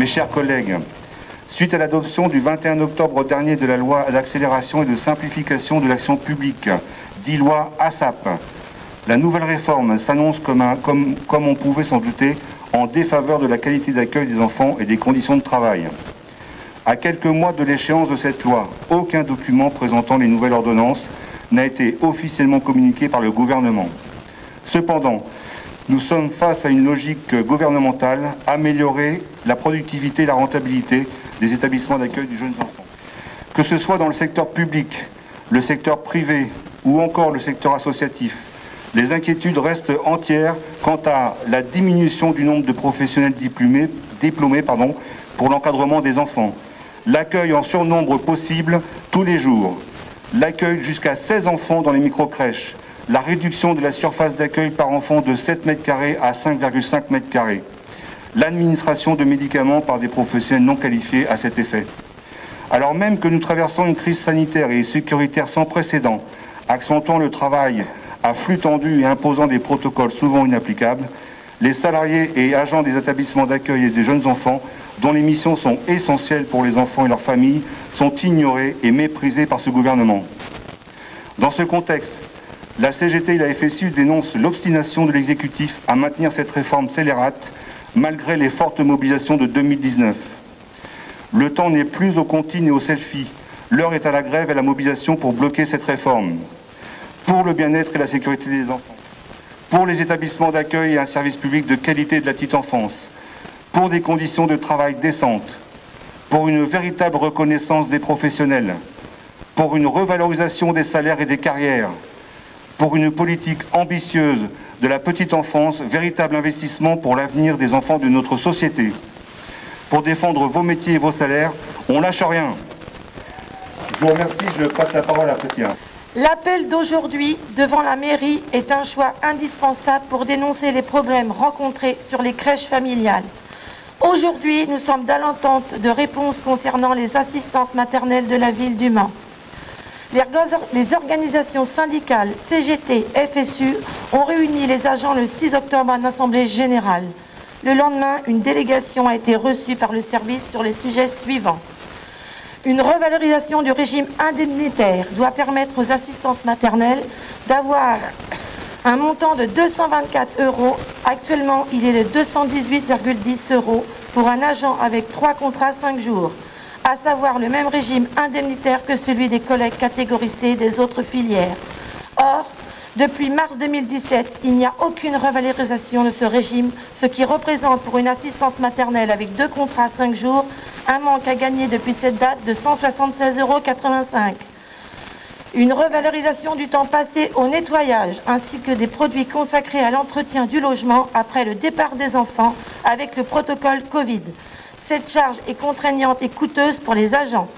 Mes chers collègues, suite à l'adoption du 21 octobre dernier de la loi d'accélération et de simplification de l'action publique, dit loi ASAP, la nouvelle réforme s'annonce comme on pouvait s'en douter, en défaveur de la qualité d'accueil des enfants et des conditions de travail. À quelques mois de l'échéance de cette loi, aucun document présentant les nouvelles ordonnances n'a été officiellement communiqué par le gouvernement. Cependant, nous sommes face à une logique gouvernementale, améliorer la productivité et la rentabilité des établissements d'accueil des jeunes enfants. Que ce soit dans le secteur public, le secteur privé ou encore le secteur associatif, les inquiétudes restent entières quant à la diminution du nombre de professionnels diplômés pour l'encadrement des enfants, l'accueil en surnombre possible tous les jours, l'accueil jusqu'à 16 enfants dans les micro-crèches, la réduction de la surface d'accueil par enfant de 7 mètres carrés à 5,5 mètres carrés, l'administration de médicaments par des professionnels non qualifiés à cet effet. Alors même que nous traversons une crise sanitaire et sécuritaire sans précédent, accentuant le travail à flux tendu et imposant des protocoles souvent inapplicables, les salariés et agents des établissements d'accueil et des jeunes enfants, dont les missions sont essentielles pour les enfants et leurs familles, sont ignorés et méprisés par ce gouvernement. Dans ce contexte, la CGT et la FSU dénoncent l'obstination de l'exécutif à maintenir cette réforme scélérate, malgré les fortes mobilisations de 2019. Le temps n'est plus aux comptines et aux selfies. L'heure est à la grève et à la mobilisation pour bloquer cette réforme. Pour le bien-être et la sécurité des enfants, pour les établissements d'accueil et un service public de qualité de la petite enfance, pour des conditions de travail décentes, pour une véritable reconnaissance des professionnels, pour une revalorisation des salaires et des carrières, pour une politique ambitieuse de la petite enfance, véritable investissement pour l'avenir des enfants de notre société. Pour défendre vos métiers et vos salaires, on lâche rien. Je vous remercie, je passe la parole à Christian. L'appel d'aujourd'hui devant la mairie est un choix indispensable pour dénoncer les problèmes rencontrés sur les crèches familiales. Aujourd'hui, nous sommes dans l'attente de réponses concernant les assistantes maternelles de la ville du Mans. Les organisations syndicales CGT, FSU ont réuni les agents le 6 octobre en assemblée générale. Le lendemain, une délégation a été reçue par le service sur les sujets suivants. Une revalorisation du régime indemnitaire doit permettre aux assistantes maternelles d'avoir un montant de 224 €. Actuellement, il est de 218,10 € pour un agent avec 3 contrats 5 jours, à savoir le même régime indemnitaire que celui des collègues catégorisés des autres filières. Or, depuis mars 2017, il n'y a aucune revalorisation de ce régime, ce qui représente pour une assistante maternelle avec 2 contrats 5 jours un manque à gagner depuis cette date de 176,85 €. Une revalorisation du temps passé au nettoyage ainsi que des produits consacrés à l'entretien du logement après le départ des enfants avec le protocole Covid. Cette charge est contraignante et coûteuse pour les agents.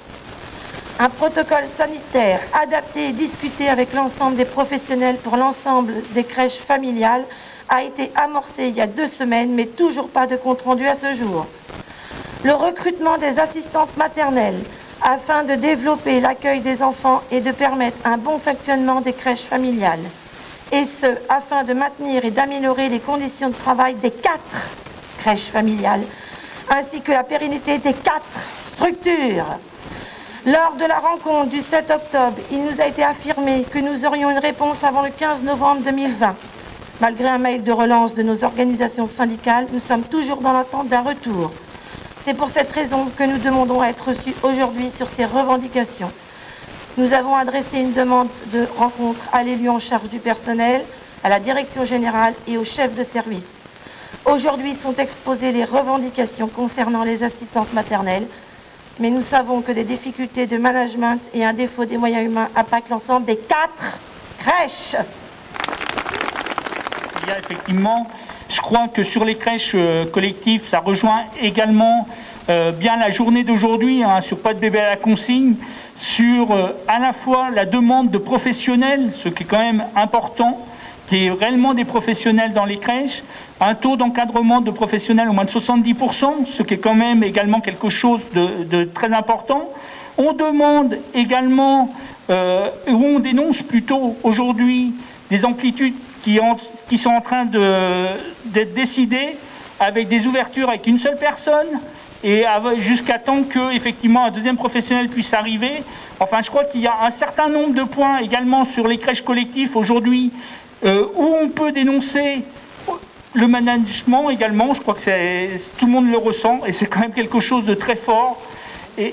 Un protocole sanitaire adapté et discuté avec l'ensemble des professionnels pour l'ensemble des crèches familiales a été amorcé il y a 2 semaines, mais toujours pas de compte-rendu à ce jour. Le recrutement des assistantes maternelles afin de développer l'accueil des enfants et de permettre un bon fonctionnement des crèches familiales. Et ce, afin de maintenir et d'améliorer les conditions de travail des 4 crèches familiales, ainsi que la pérennité des 4 structures. Lors de la rencontre du 7 octobre, il nous a été affirmé que nous aurions une réponse avant le 15 novembre 2020. Malgré un mail de relance de nos organisations syndicales, nous sommes toujours dans l'attente d'un retour. C'est pour cette raison que nous demandons à être reçus aujourd'hui sur ces revendications. Nous avons adressé une demande de rencontre à l'élu en charge du personnel, à la direction générale et au chef de service. Aujourd'hui sont exposées les revendications concernant les assistantes maternelles, mais nous savons que des difficultés de management et un défaut des moyens humains impactent l'ensemble des 4 crèches. Il y a effectivement, je crois que sur les crèches collectives, ça rejoint également bien la journée d'aujourd'hui, sur Pas de bébé à la consigne, sur à la fois la demande de professionnels, ce qui est quand même important, qui est réellement des professionnels dans les crèches, un taux d'encadrement de professionnels au moins de 70%, ce qui est quand même également quelque chose de très important. On demande également, ou on dénonce plutôt aujourd'hui des amplitudes qui sont en train d'être décidées avec des ouvertures avec une seule personne, et jusqu'à temps que effectivement un deuxième professionnel puisse arriver. Enfin, je crois qu'il y a un certain nombre de points également sur les crèches collectives aujourd'hui où on peut dénoncer le management également. Je crois que tout le monde le ressent et c'est quand même quelque chose de très fort.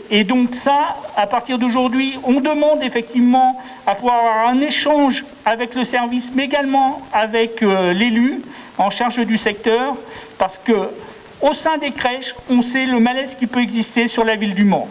Et donc ça, à partir d'aujourd'hui, on demande effectivement à pouvoir avoir un échange avec le service, mais également avec l'élu en charge du secteur, parce que au sein des crèches, on sait le malaise qui peut exister sur la ville du Mans.